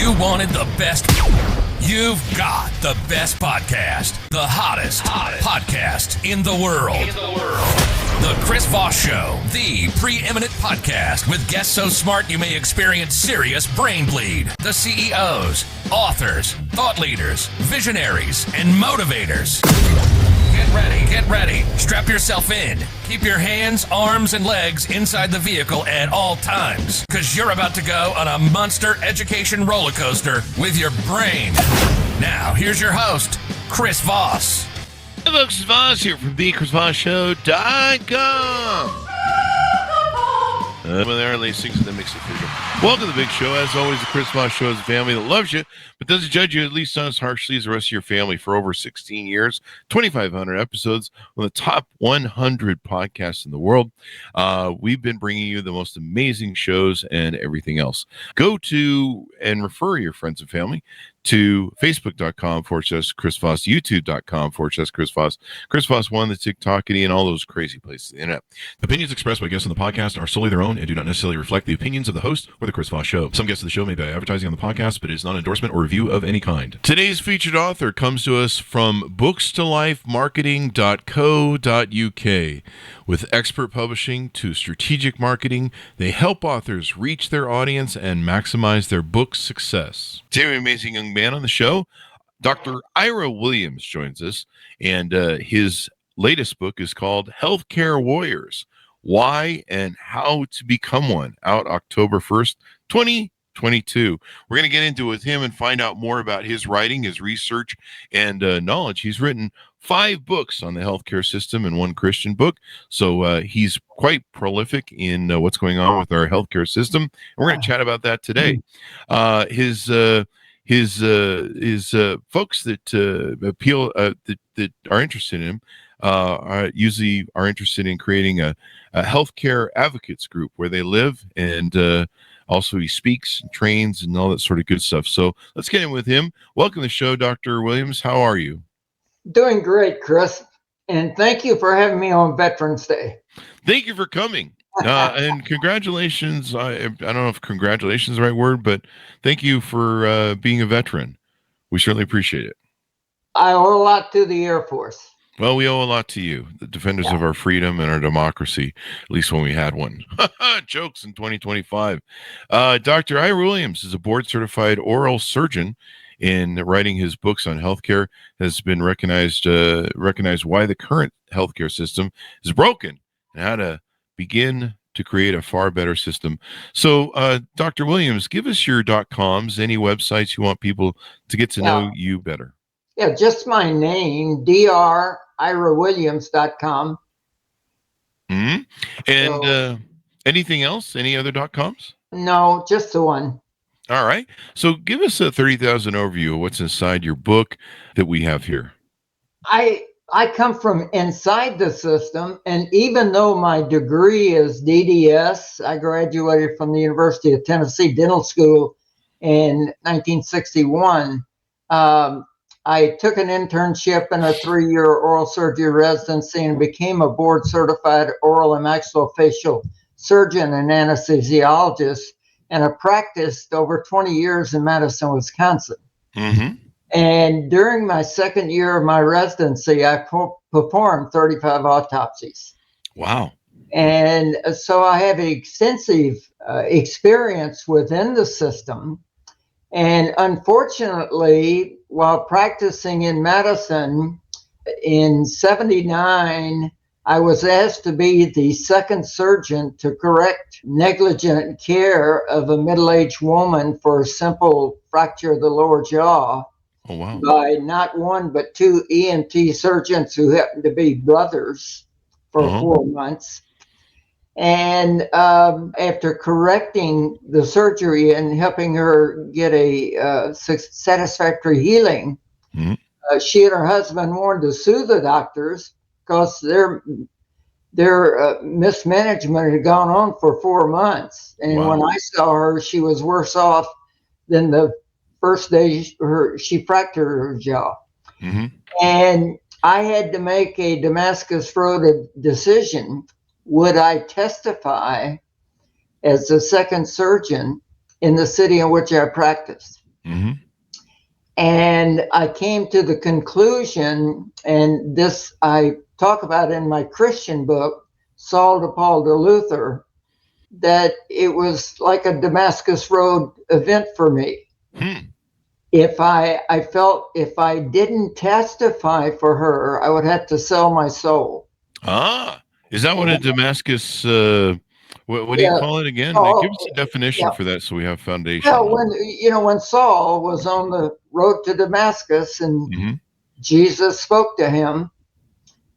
You wanted the best. You've got the best podcast. The hottest podcast in the world. The Chris Voss Show, the preeminent podcast with guests so smart you may experience serious brain bleed. The CEOs, authors, thought leaders, visionaries, and motivators. Get ready. Strap yourself in. Keep your hands, arms, and legs inside the vehicle at all times, because you're about to go on a monster education roller coaster with your brain. Now, here's your host, Chris Voss. Hey folks, Chris Voss here from thechrisvossshow.com. There, these things that makes it feel good. Welcome to the big show. As always, the Chris Voss Show is a family that loves you, but doesn't judge you at least not as harshly as the rest of your family. For over 16 years, 2,500 episodes, one of the top 100 podcasts in the world. We've been bringing you the most amazing shows and everything else. Go to and refer your friends and family to facebook.com/Chris Voss, youtube.com/Chris Voss, Chris Voss 1, the TikTokity, and all those crazy places on the internet. Opinions expressed by guests on the podcast are solely their own and do not necessarily reflect the opinions of the host or the Chris Voss Show. Some guests of the show may be advertising on the podcast, but it is not an endorsement or review of any kind. Today's featured author comes to us from bookstolifemarketing.co.uk. With expert publishing to strategic marketing, they help authors reach their audience and maximize their book success. Today, an amazing young man on the show, Dr. Ira Williams, joins us, and his latest book is called Healthcare Warriors: Why and How to Become One, out October 1st, 2022. We're going to get into it with him and find out more about his writing, his research, and knowledge. He's written 5 books on the healthcare system and 1 Christian book. So he's quite prolific in what's going on with our healthcare system. And we're going to chat about that today. His folks that appeal that are interested in him usually are interested in creating a healthcare advocates group where they live, and also he speaks and trains and all that sort of good stuff. So let's get in with him. Welcome to the show, Dr. Williams. How are you? Doing great, Chris. And thank you for having me on Veterans Day. Thank you for coming. And congratulations. I don't know if congratulations is the right word, but thank you for being a veteran. We certainly appreciate it. I owe a lot to the Air Force. Well, we owe a lot to you, the defenders of our freedom and our democracy, at least when we had one. Jokes in 2025. Dr. Ira Williams is a board-certified oral surgeon. In writing his books on healthcare, has been recognized why the current healthcare system is broken and how to begin to create a far better system. So, Dr. Williams, give us your .coms, any websites you want people to get to know you better. Yeah, just my name, drirawilliams.com. Mm-hmm. And anything else? Any other .coms? No, just the one. All right. So give us a 30,000 overview of what's inside your book that we have here. I come from inside the system, and even though my degree is DDS, I graduated from the University of Tennessee Dental School in 1961. I took an internship in a 3-year oral surgery residency and became a board-certified oral and maxillofacial surgeon and anesthesiologist. And I practiced over 20 years in Madison, Wisconsin. Mm-hmm. And during my second year of my residency, I performed 35 autopsies. Wow. And so I have extensive experience within the system. And unfortunately, while practicing in Madison in 1979, I was asked to be the second surgeon to correct negligent care of a middle-aged woman for a simple fracture of the lower jaw. Oh, wow. By not one, but 2 ENT surgeons who happened to be brothers for 4 months. And after correcting the surgery and helping her get a satisfactory healing, she and her husband wanted to sue the doctors because their mismanagement had gone on for 4 months. And when I saw her, she was worse off than the first day she fractured her jaw. Mm-hmm. And I had to make a Damascus Road decision. Would I testify as the second surgeon in the city in which I practiced? Mm-hmm. And I came to the conclusion, and this I talk about in my Christian book, Saul to Paul to Luther, that it was like a Damascus Road event for me. If I felt if I didn't testify for her, I would have to sell my soul. Is that what a Damascus, what do you call it again? Give us a definition for that so we have foundation. Well, when Saul was on the road to Damascus and Jesus spoke to him,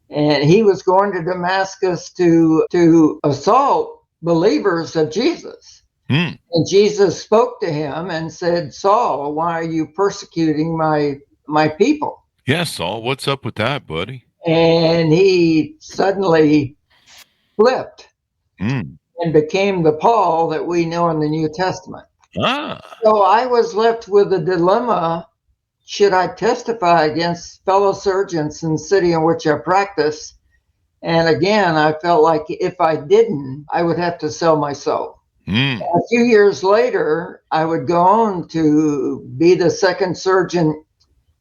and he was going to Damascus to assault believers of Jesus. And Jesus spoke to him and said, Saul, why are you persecuting my people? Yeah, Saul, what's up with that, buddy? And he suddenly flipped and became the Paul that we know in the New Testament. So I was left with a dilemma. Should I testify against fellow surgeons in the city in which I practice? And again, I felt like if I didn't, I would have to sell my soul. A few years later, I would go on to be the second surgeon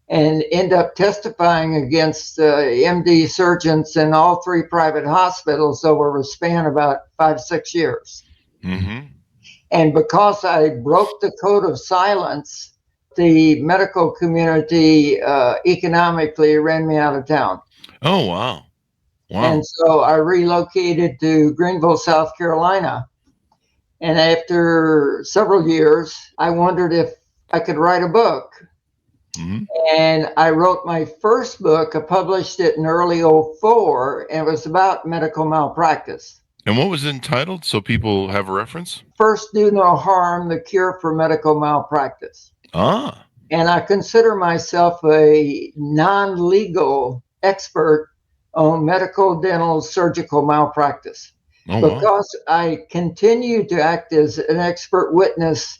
and end up testifying against MD surgeons in all three private hospitals over a span of about 5-6 years. And because I broke the code of silence, the medical community economically ran me out of town. Oh, wow. And so I relocated to Greenville, South Carolina. And after several years, I wondered if I could write a book. And I wrote my first book. I published it in early 2004, and it was about medical malpractice. And what was it entitled, so people have a reference? First Do No Harm, The Cure for Medical Malpractice. And I consider myself a non-legal expert on medical, dental, surgical malpractice. Because I continue to act as an expert witness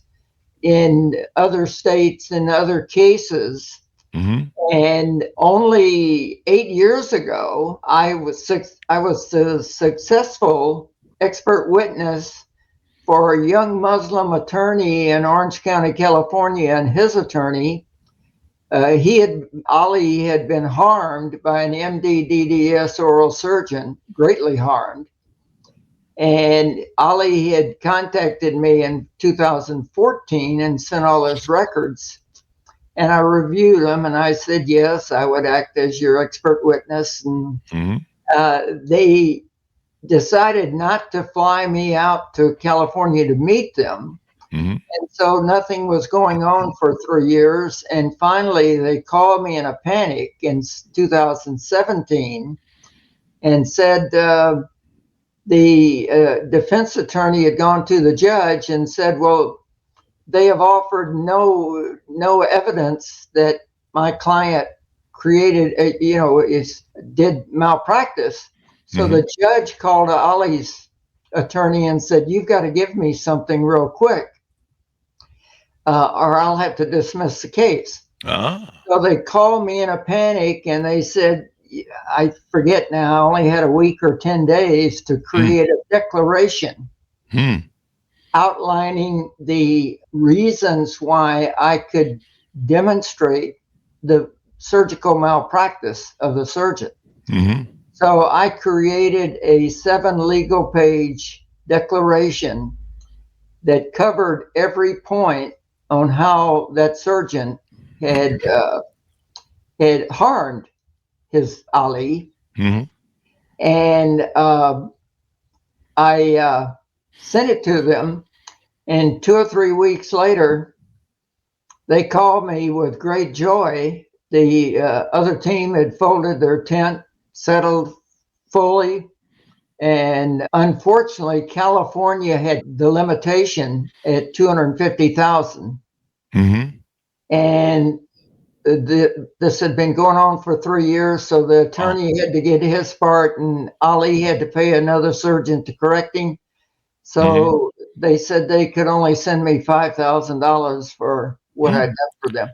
in other states and other cases. And only 8 years ago, I was the successful expert witness for a young Muslim attorney in Orange County, California, and his attorney. Ali had been harmed by an MD DDS oral surgeon, greatly harmed. And Ali had contacted me in 2014 and sent all his records. And I reviewed them, and I said, yes, I would act as your expert witness. And they decided not to fly me out to California to meet them. And so nothing was going on for 3 years. And finally, they called me in a panic in 2017 and said, the defense attorney had gone to the judge and said, well, they have offered no evidence that my client did malpractice. So the judge called Ali's attorney and said, you've got to give me something real quick, or I'll have to dismiss the case. So they called me in a panic and they said, I forget now, I only had a week or 10 days to create a declaration outlining the reasons why I could demonstrate the surgical malpractice of the surgeon. So I created a 7 legal page declaration that covered every point on how that surgeon had harmed his Ali. And I sent it to them, and 2 or 3 weeks later, they called me with great joy. The other team had folded their tent, settled fully, and unfortunately, California had the limitation at $250,000. And this had been going on for 3 years, so the attorney had to get his part, and Ali had to pay another surgeon to correct him. So they said they could only send me $5,000 for what I'd done for them.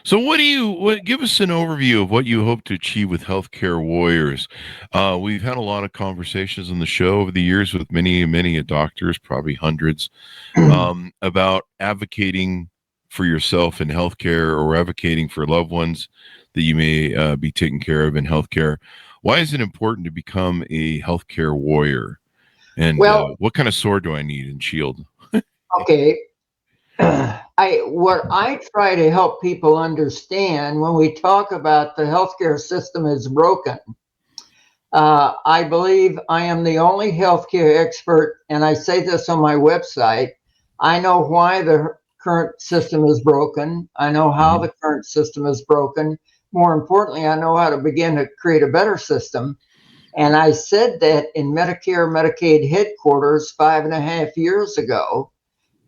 So give us an overview of what you hope to achieve with Healthcare Warriors. We've had a lot of conversations on the show over the years with many doctors, probably hundreds, about advocating for yourself in healthcare or advocating for loved ones that you may be taking care of in healthcare. Why is it important to become a healthcare warrior? And what kind of sword do I need and shield? Okay. What I try to help people understand when we talk about the healthcare system is broken. I believe I am the only healthcare expert, and I say this on my website. I know why the current system is broken. I know how the current system is broken. More importantly, I know how to begin to create a better system. And I said that in Medicare, Medicaid headquarters 5.5 years ago,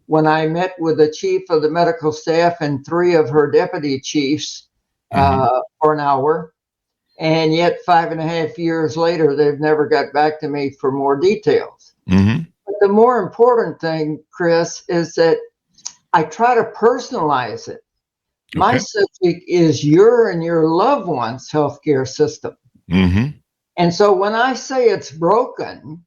when I met with the chief of the medical staff and 3 of her deputy chiefs for an hour. And yet 5.5 years later, they've never got back to me for more details. But the more important thing, Chris, is that I try to personalize it. Okay. My subject is your and your loved one's healthcare system. And so when I say it's broken,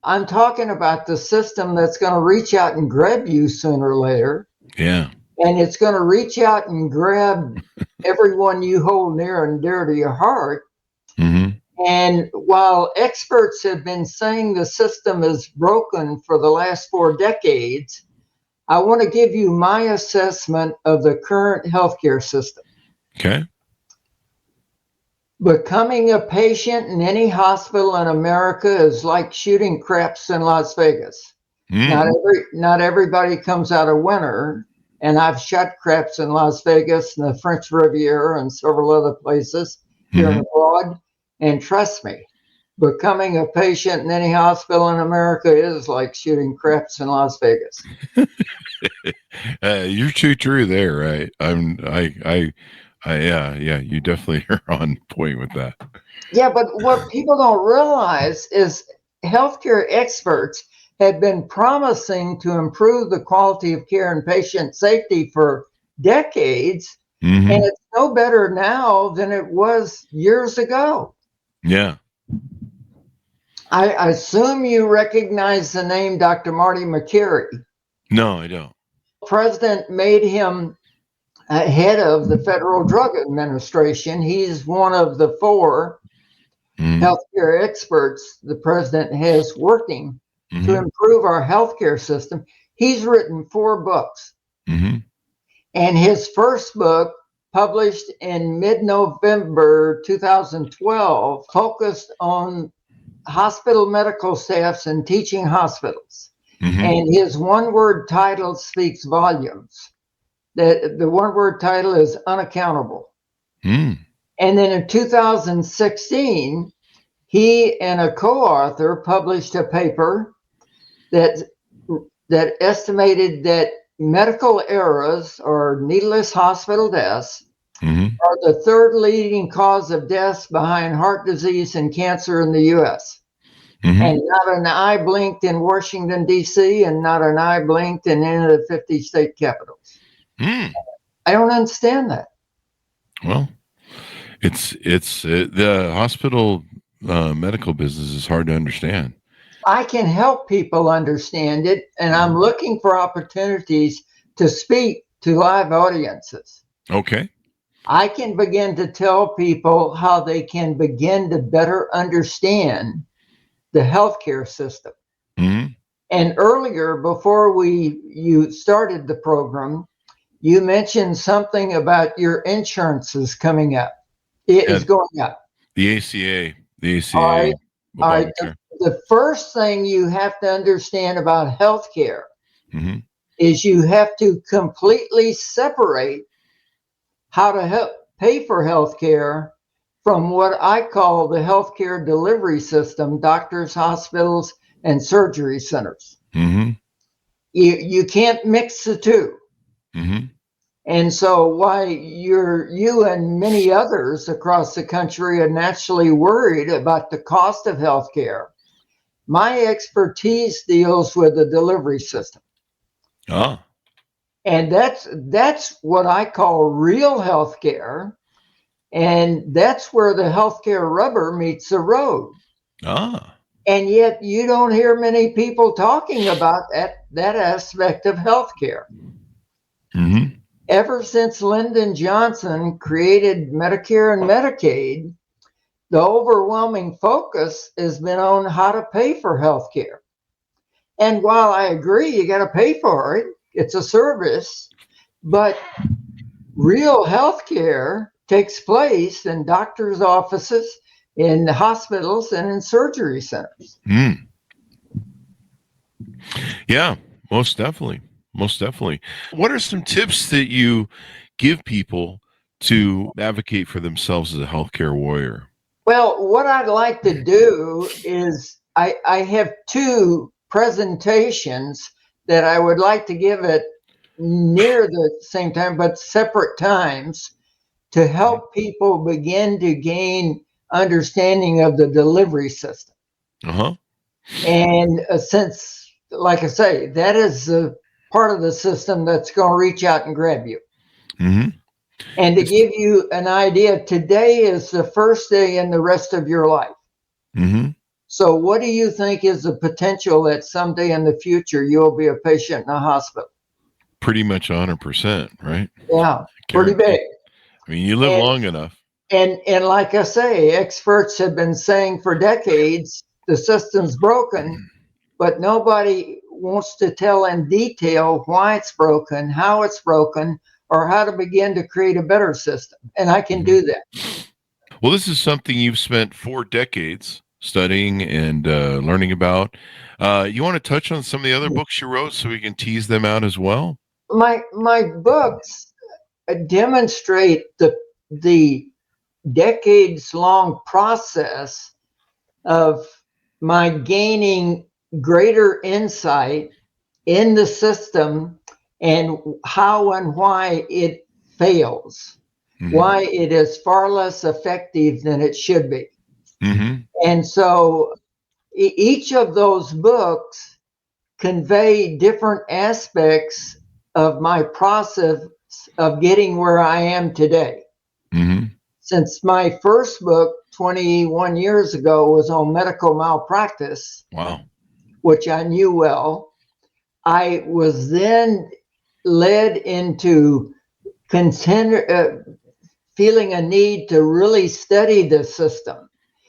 I'm talking about the system that's going to reach out and grab you sooner or later. Yeah. And it's going to reach out and grab everyone you hold near and dear to your heart. And while experts have been saying the system is broken for the last 4 decades, I want to give you my assessment of the current healthcare system. Okay. Becoming a patient in any hospital in America is like shooting craps in Las Vegas. Not everybody comes out a winner, and I've shot craps in Las Vegas and the French Riviera and several other places here and abroad. And trust me, becoming a patient in any hospital in America is like shooting craps in Las Vegas. You're too true there, right? Yeah, you definitely are on point with that. Yeah, but what people don't realize is healthcare experts have been promising to improve the quality of care and patient safety for decades, and it's no better now than it was years ago. Yeah. I assume you recognize the name Dr. Marty McCary. No, I don't. President made him head of the Federal Drug Administration. He's one of the 4 healthcare experts the president has working to improve our healthcare system. He's written 4 books. And his first book, published in mid-November 2012, focused on hospital medical staffs and teaching hospitals. And his one-word title speaks volumes. The one-word title is unaccountable. And then in 2016, he and a co-author published a paper that estimated that medical errors or needless hospital deaths are the 3rd leading cause of deaths behind heart disease and cancer in the U.S. And not an eye blinked in Washington, D.C., and not an eye blinked in any of the 50 state capitals. I don't understand that. Well, it's the hospital medical business is hard to understand. I can help people understand it, and I'm looking for opportunities to speak to live audiences. Okay. I can begin to tell people how they can begin to better understand the healthcare system. And earlier, before you started the program, you mentioned something about your insurances coming up. It is going up. The ACA. All right. The first thing you have to understand about healthcare is you have to completely separate how to pay for healthcare from what I call the healthcare delivery system, doctors, hospitals, and surgery centers. You can't mix the 2. And so why you and many others across the country are naturally worried about the cost of healthcare, my expertise deals with the delivery system. And that's what I call real healthcare. And that's where the healthcare rubber meets the road. And yet you don't hear many people talking about that aspect of healthcare. ever since Lyndon Johnson created Medicare and Medicaid, the overwhelming focus has been on how to pay for health care. And while I agree you got to pay for it, it's a service, but real health care takes place in doctors' offices, in hospitals, and in surgery centers. Yeah, most definitely. Most definitely. What are some tips that you give people to advocate for themselves as a healthcare warrior? Well, what I'd like to do is I have 2 presentations that I would like to give at near the same time, but separate times, to help people begin to gain understanding of the delivery system. Uh-huh. And since, like I say, that is a part of the system that's going to reach out and grab you. Mm-hmm. And to give you an idea, today is the first day in the rest of your life. Mm-hmm. So what do you think is the potential that someday in the future you'll be a patient in a hospital? Pretty much 100%, right? Yeah, pretty big. I mean, you live long enough. And like I say, experts have been saying for decades, the system's broken, but nobody wants to tell in detail why it's broken, how it's broken, or how to begin to create a better system. And I can do that. Well, this is something you've spent 4 decades studying and learning about. You want to touch on some of the other books you wrote so we can tease them out as well? My books demonstrate the decades-long process of my gaining greater insight in the system and how and why it fails, why it is far less effective than it should be. And so each of those books convey different aspects of my process of getting where I am today. Since my first book 21 years ago was on medical malpractice, which I knew well, I was then led into feeling a need to really study the system.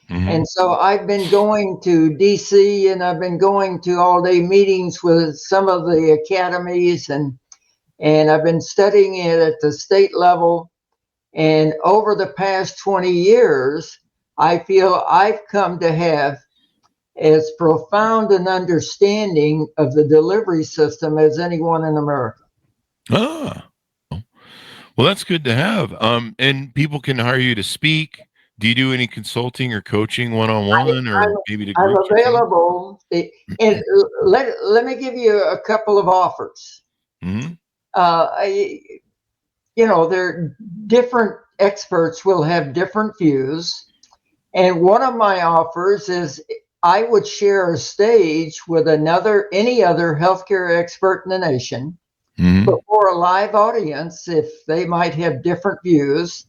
And so I've been going to DC and I've been going to all-day meetings with some of the academies and I've been studying it at the state level. And over the past 20 years, I feel I've come to have as profound an understanding of the delivery system as anyone in America. Well, that's good to have. And people can hire you to speak. Do you do any consulting or coaching one-on-one or maybe to groups? I'm available. And let me give you a couple of offers. There different experts will have different views. And one of my offers is I would share a stage with any other healthcare expert in the nation before a live audience if they might have different views.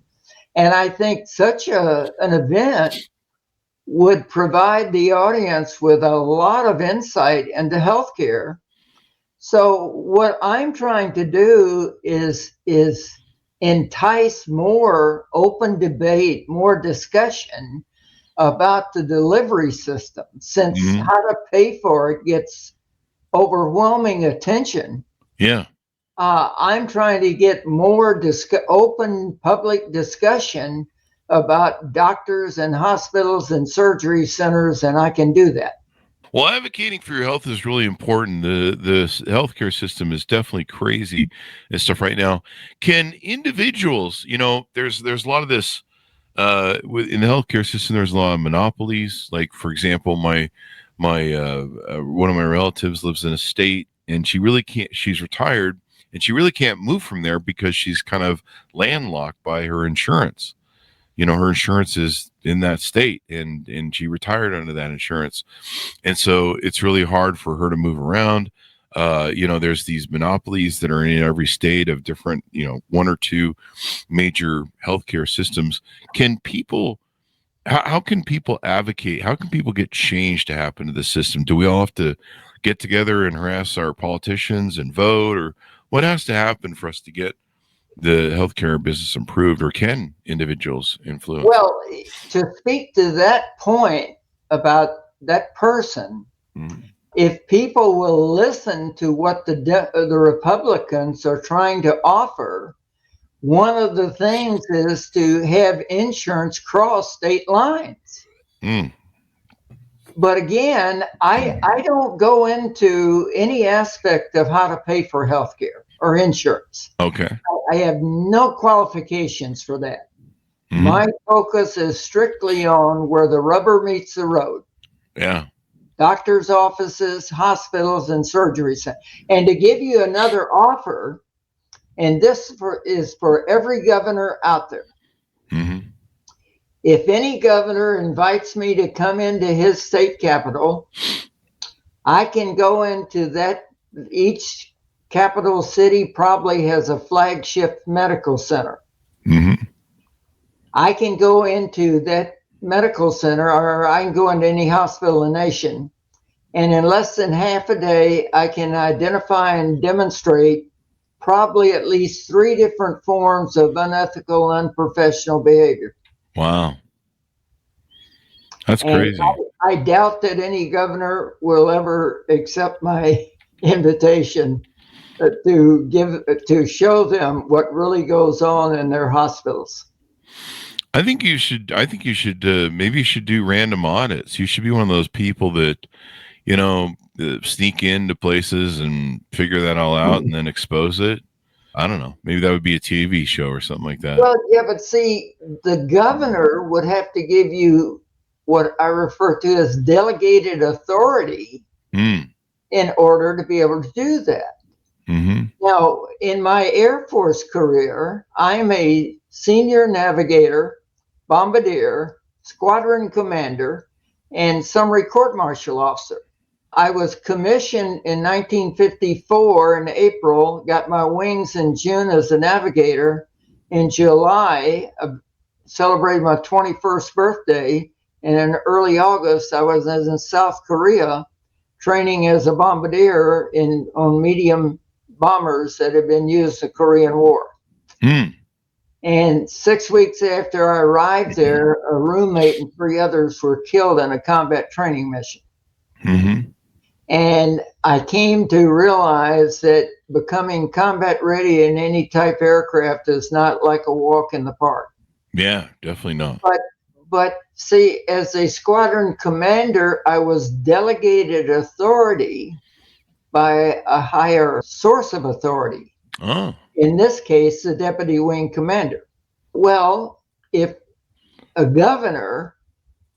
And I think such an event would provide the audience with a lot of insight into healthcare. So what I'm trying to do is entice more open debate, more discussion about the delivery system, since how to pay for it gets overwhelming attention. I'm trying to get more open public discusussion about doctors and hospitals and surgery centers, and I can do that. Well, advocating for your health is really important. The healthcare system is definitely crazy and stuff right now. Can individuals, there's a lot of this in the healthcare system. There's a lot of monopolies. Like, for example, my one of my relatives lives in a state, and she really can't. She's retired, and she really can't move from there because she's kind of landlocked by her insurance. Her insurance is in that state, and she retired under that insurance. And so it's really hard for her to move around. There's these monopolies that are in every state of different, 1 or 2 major healthcare systems. How can people advocate? How can people get change to happen to the system? Do we all have to get together and harass our politicians and vote, or what has to happen for us to get the healthcare business improved, or can individuals influence? Well, to speak to that point about that person, if people will listen to what the Republicans are trying to offer, one of the things is to have insurance cross state lines. But again, I don't go into any aspect of how to pay for healthcare or insurance. Okay. I have no qualifications for that. My focus is strictly on where the rubber meets the road. Yeah. Doctors' offices, hospitals, and surgery centers. And to give you another offer, and this is for every governor out there. If any governor invites me to come into his state capital, I can go into that. Each capital city probably has a flagship medical center. I can go into that medical center, or I can go into any hospital in the nation, and in less than half a day, I can identify and demonstrate probably at least 3 different forms of unethical, unprofessional behavior. Wow. That's crazy. I doubt that any governor will ever accept my invitation to show them what really goes on in their hospitals. I think you should maybe you should do random audits. You should be one of those people that, sneak into places and figure that all out and then expose it. I don't know. Maybe that would be a TV show or something like that. Well, yeah, but see, the governor would have to give you what I refer to as delegated authority in order to be able to do that. Now, in my Air Force career, I'm a senior navigator, bombardier, squadron commander, and summary court-martial officer. I was commissioned in 1954 in April, got my wings in June as a navigator. In July, celebrated my 21st birthday, and in early August, I was in South Korea training as a bombardier on medium bombers that had been used in the Korean War. And 6 weeks after I arrived there, a roommate and 3 others were killed in a combat training mission. And I came to realize that becoming combat ready in any type aircraft is not like a walk in the park. Yeah, definitely not. But see, as a squadron commander, I was delegated authority by a higher source of authority. In this case, the deputy wing commander. Well, if a governor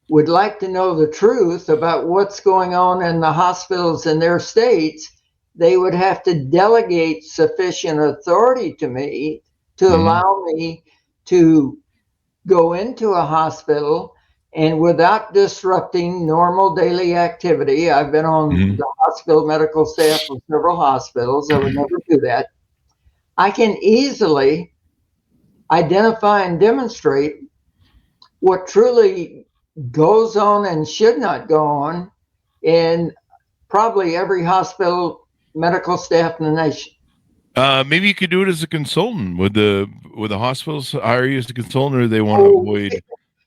would like to know the truth about what's going on in the hospitals in their states, they would have to delegate sufficient authority to me to allow me to go into a hospital and without disrupting normal daily activity. I've been on the hospital medical staff of several hospitals. I would never do that. I can easily identify and demonstrate what truly goes on and should not go on in probably every hospital medical staff in the nation. Maybe you could do it as a consultant. Would the hospitals hire you as a consultant, or do they want to avoid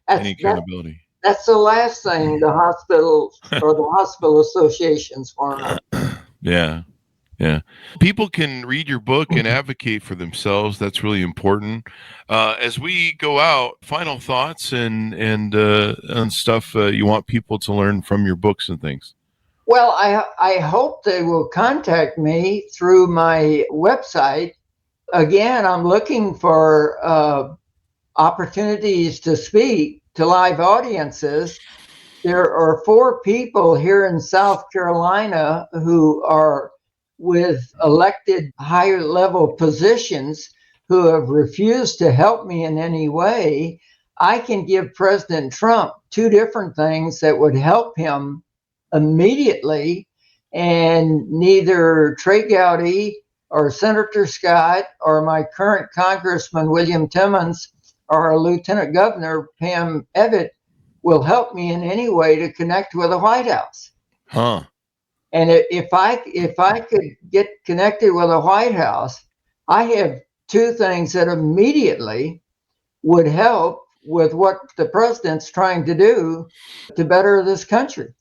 any accountability? That's the last thing the hospitals or the hospital associations want. Yeah. People can read your book and advocate for themselves. That's really important. As we go out, final thoughts and stuff you want people to learn from your books and things. Well, I hope they will contact me through my website. Again, I'm looking for opportunities to speak to live audiences. There are 4 people here in South Carolina who are with elected higher level positions who have refused to help me in any way. I can give President Trump 2 different things that would help him immediately, and neither Trey Gowdy or Senator Scott or my current Congressman William Timmons or our Lieutenant Governor Pam Evitt will help me in any way to connect with the White House. And if I could get connected with the White House, I have two things that immediately would help with what the president's trying to do to better this country.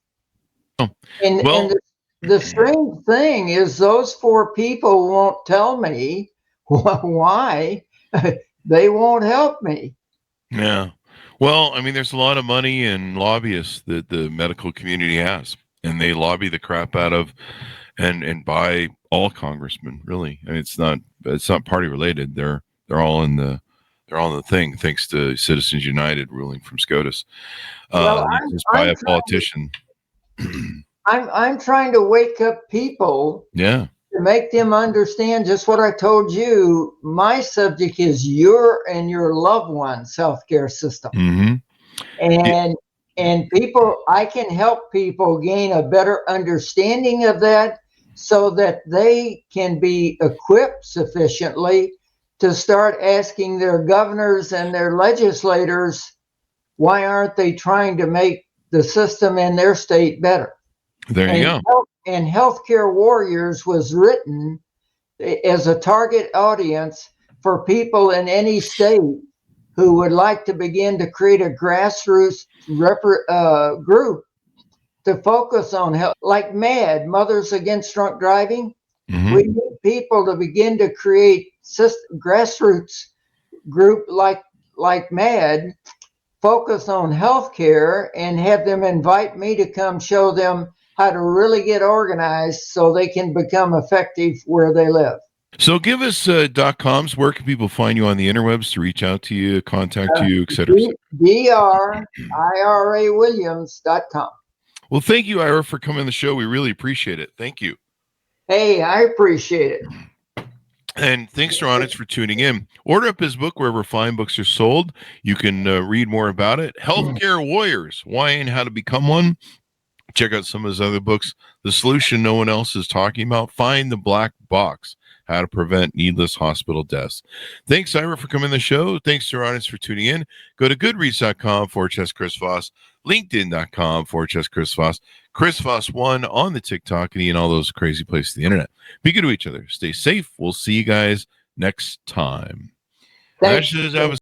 And the strange thing is those four people won't tell me why they won't help me. Yeah. Well, I mean, there's a lot of money and lobbyists that the medical community has, and they lobby the crap out of and buy all congressmen. Really, I mean, it's not party related. They're all in the thing, thanks to Citizens United ruling from SCOTUS. Just buy a politician. I'm trying to wake up people. Yeah. To make them understand just what I told you. My subject is your and your loved one's healthcare system. Mm-hmm. And people, I can help people gain a better understanding of that so that they can be equipped sufficiently to start asking their governors and their legislators, why aren't they trying to make the system in their state better? There you go. And Healthcare Warriors was written as a target audience for people in any state who would like to begin to create a grassroots group to focus on health, like MAD, Mothers Against Drunk Driving. Mm-hmm. We need people to begin to create grassroots group like MAD, focus on healthcare, and have them invite me to come show them how to really get organized so they can become effective where they live. So give us .coms. Where can people find you on the interwebs to reach out to you, contact you, etc.? DRIRAWilliams.com. Well, thank you, Ira, for coming on the show. We really appreciate it. Thank you. Hey, I appreciate it. And thanks to Ronitz for tuning in. Order up his book wherever fine books are sold. You can read more about it. Healthcare Warriors, Why and How to Become One. Check out some of his other books. The Solution No One Else is Talking About. Find the Black Box, How to Prevent Needless Hospital Deaths. Thanks, Ira, for coming on the show. Thanks to Ronitz for tuning in. Go to goodreads.com/Chris Voss, LinkedIn.com/Chris Voss, Chris Voss 1 on the TikTok and all those crazy places on the internet. Be good to each other. Stay safe. We'll see you guys next time. Thanks.